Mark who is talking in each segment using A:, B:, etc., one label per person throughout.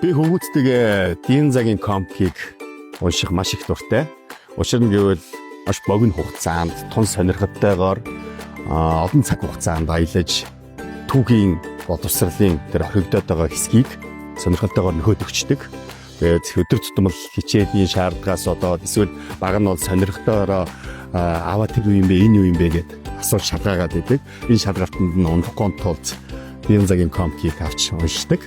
A: Би хөвгүүдтэйгээ Дин Загийн комикийг унших маш их дуртай. Учир нь гэвэл маш богино хугацаанд тун сонирхолтойгоор олон цаг хугацаанд аялаж түүхийн боловсролын тэр орхигдоод байгаа хэсгийг сонирхолтойгоор нөхөд өгчдөг. Тэгээд өдөр тутмын хичээлийн шаардлагаас одоо эсвэл баг нь бол сонирхолтойгоор тэр юу юм бэ, энэ юу юм бэ гэдээ асууж шалгаагаад идэг. Энэ шалгалтанд нь унахгүй тулд Дин Загийн комикийг авч уншдаг.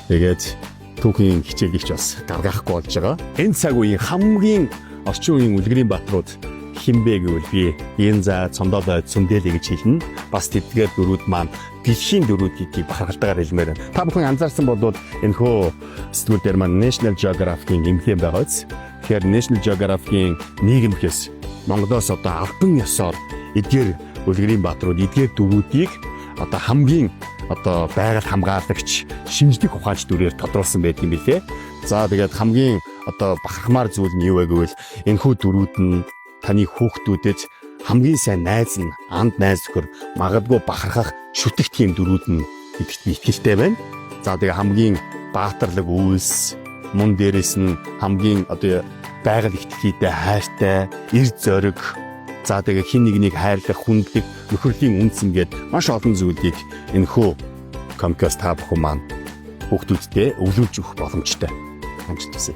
A: Тэгээд түүхийн хичээлийг ч бас гаргахгүй болж байгаа. Энэ цаг үеийн хамгийн орчин үеийн үлгэрийн бааtruуд хинбэ гэвэл би Янза, Цомдоо, Цүмдэлэ гэж хэлнэ. Бас тэдгээр дөрүүд маань дэлхийн дөрүүд гэдгийг бахархалтайгаар хэлмээр байна. Та бүхэн анзаарсан бол энэ хөө сэтгүүл дээр маань National Geographic-ийн эмхлэн байгаа биз. Тэгэхээр National Geographic-ийн нийгэмхээс Монголоос одоо албан ёсоор эдгээр үлгэрийн бааtruуд эдгээр дөрүүдийг одоо хамгийн байгаль хамгаалагч, шинжлэх ухаанч дүрээр тодруулсан байдаг юм билээ. За тэгээд хамгийн бахархмаар зүйл нь юу вэ гэвэл энэхүү дөрүүд нь таны хүүхдүүдэд хамгийн сайн найз нь анд найз нөхөр магадгүй бахархах шүтэх тийм дөрүүд нь гэдэгт би итгэлтэй байна. За тэгээд хамгийн баатарлаг үйлс, мөн дээрээс нь хамгийн байгаль ихтлийтэй хайртай, эр зориг, за тэгээд хин нэгнийг хайрлах, хүндлэх, нөхөрлийн үндэс ингээд маш олон зүйлийг энэхүү комикээс та бүхэн маань хүүхдүүдтэй өвлүүлж өгөх боломжтой. Амжилт хүсье.